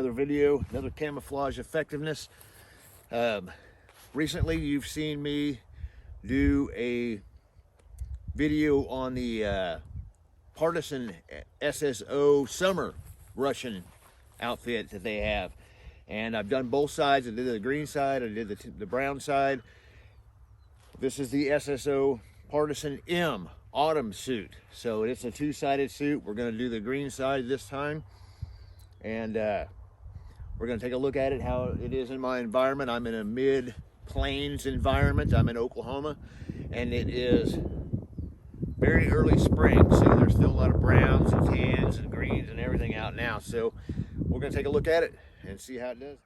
another video, another camouflage effectiveness. Recently you've seen me do a video on the Partizan SSO summer Russian outfit that they have, and I've done both sides. I did the green side, I did the brown side. This is the SSO Partizan M autumn suit, so it's a two-sided suit. We're going to do the green side this time, and we're going to take a look at it, how it is in my environment. I'm in a mid-plains environment. I'm in Oklahoma, and it is very early spring, so there's still a lot of browns and tans and greens and everything out now. So we're going to take a look at it and see how it does.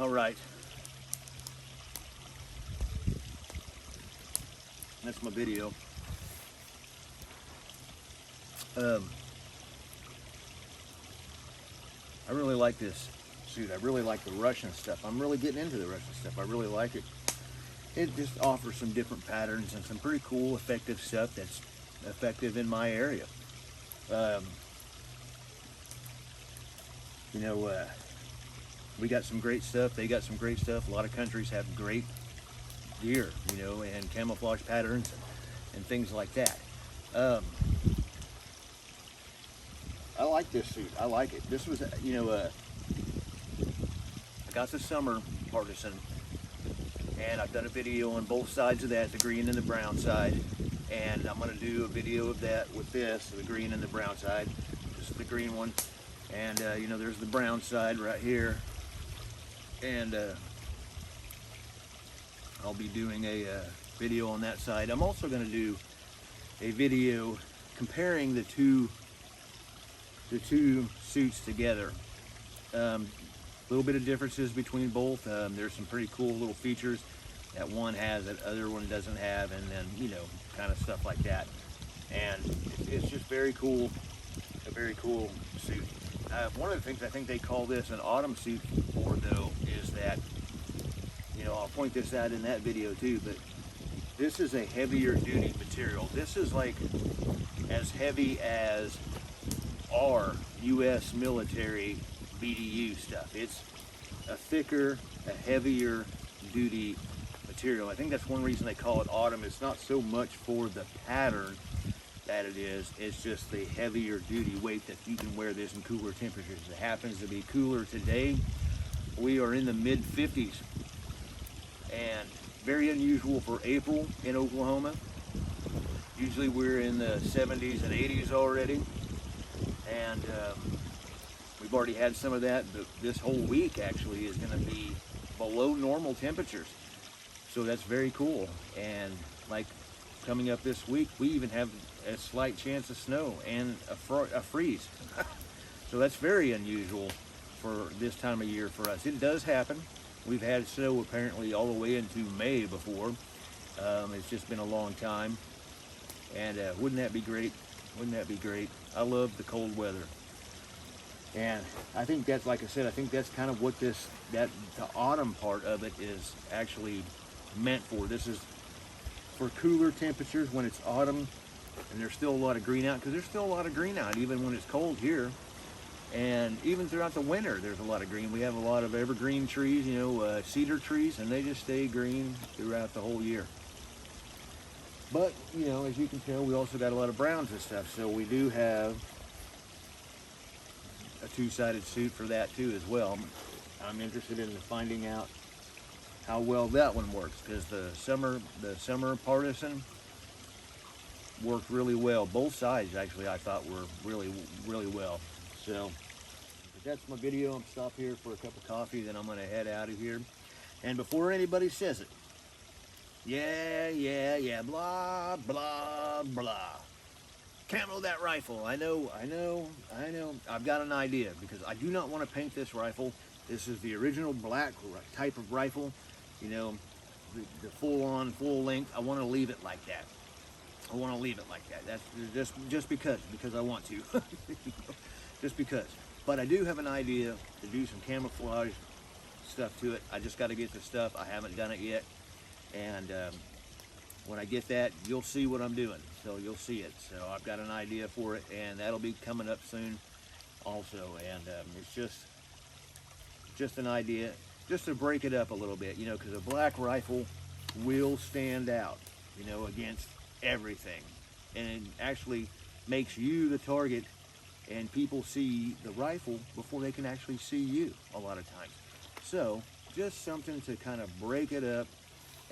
All right. That's my video. I really like this suit. I really like the Russian stuff. I'm really getting into the Russian stuff. I really like it. It just offers some different patterns and some pretty cool, effective stuff that's effective in my area. You know, we got some great stuff. They got some great stuff. A lot of countries have great gear, you know, and camouflage patterns and things like that. I like this suit. I like it. This was, you know, I got the summer Partizan, and I've done a video on both sides of that, the green and the brown side, and I'm going to do a video of that with this, the green and the brown side. This is the green one, and you know, there's the brown side right here, and I'll be doing a video on that side. I'm also going to do a video comparing the two suits together. Little bit of differences between both. There's some pretty cool little features that one has that other one doesn't have, and then, you know, kind of stuff like that. And it's just very cool, a very cool suit. One of the things I think they call this an autumn suit for, though, is that, you know, I'll point this out in that video too, but this is a heavier duty material. This is like as heavy as our U.S. military BDU stuff. It's a thicker, a heavier duty material. I think that's one reason they call it autumn. It's not so much for the pattern that it is, it's just the heavier duty weight that you can wear this in cooler temperatures. It happens to be cooler today. We are in the mid 50s, and very unusual for April in Oklahoma. Usually we're in the 70s and 80s already, and we've already had some of that. But this whole week actually is going to be below normal temperatures, so that's very cool. And like coming up this week, we even have a slight chance of snow and a freeze. So that's very unusual for this time of year for us. It does happen. We've had snow apparently all the way into May before. It's just been a long time. And wouldn't that be great? Wouldn't that be great? I love the cold weather. And I think that's, like I said, I think that's kind of what the autumn part of it is actually meant for. This is for cooler temperatures when it's autumn and there's still a lot of green out, because there's still a lot of green out even when it's cold here. And even throughout the winter, there's a lot of green. We have a lot of evergreen trees, you know, cedar trees, and they just stay green throughout the whole year. But, you know, as you can tell, we also got a lot of browns and stuff. So we do have a two-sided suit for that too as well. I'm interested in finding out how well that one works, because the summer Partizan worked really well. Both sides actually I thought were really well. So that's my video. I'm stop here for a cup of coffee, then I'm gonna head out of here. And before anybody says it, yeah, blah blah blah, camo that rifle. I know. I've got an idea, because I do not want to paint this rifle. This is the original black type of rifle, you know, the full length. I want to leave it like that. I want to leave it like that. That's just because I want to. Just because. But I do have an idea to do some camouflage stuff to it. I just got to get the stuff. I haven't done it yet. And when I get that, you'll see what I'm doing. So you'll see it. So I've got an idea for it, and that'll be coming up soon also. And it's just an idea, just to break it up a little bit, you know, because a black rifle will stand out, you know, against everything. And it actually makes you the target, and people see the rifle before they can actually see you a lot of times. So just something to kind of break it up,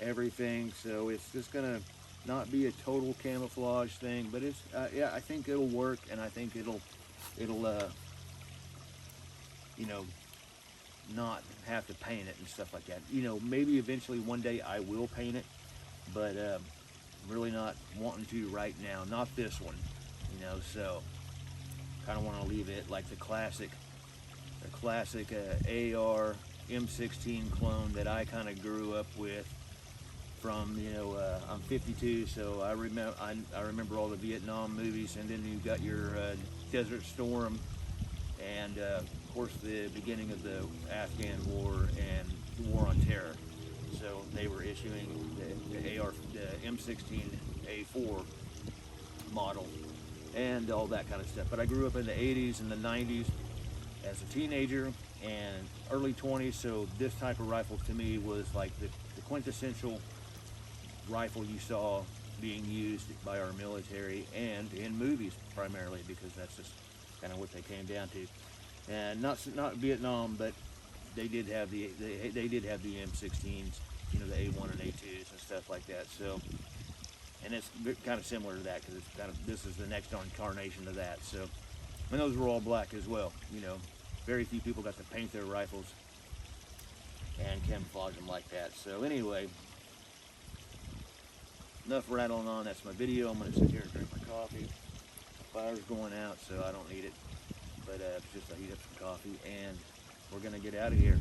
everything. So it's just gonna not be a total camouflage thing, but it's yeah, I think it'll work, and I think it'll you know, not have to paint it and stuff like that. You know, maybe eventually one day I will paint it, but really not wanting to right now. Not this one, you know. So kind of want to leave it like the classic AR M16 clone that I kind of grew up with from, you know, I'm 52, so I remember all the Vietnam movies, and then you got your Desert Storm, and of course the beginning of the Afghan War and the War on Terror. So they were issuing the M16A4 model and all that kind of stuff. But I grew up in the 80s and the 90s as a teenager and early 20s, so this type of rifle to me was like the quintessential rifle you saw being used by our military and in movies primarily, because that's just kind of what they came down to. And not Vietnam, but they did have the M16s, you know, the A1 and A2s and stuff like that. So, and it's kind of similar to that, because it's kind of, this is the next incarnation of that. So, and those were all black as well. You know, very few people got to paint their rifles and camouflage them like that. So anyway, enough rattling on. That's my video. I'm going to sit here and drink my coffee. The fire's going out, so I don't need it. But it's just I heat up some coffee, and we're going to get out of here.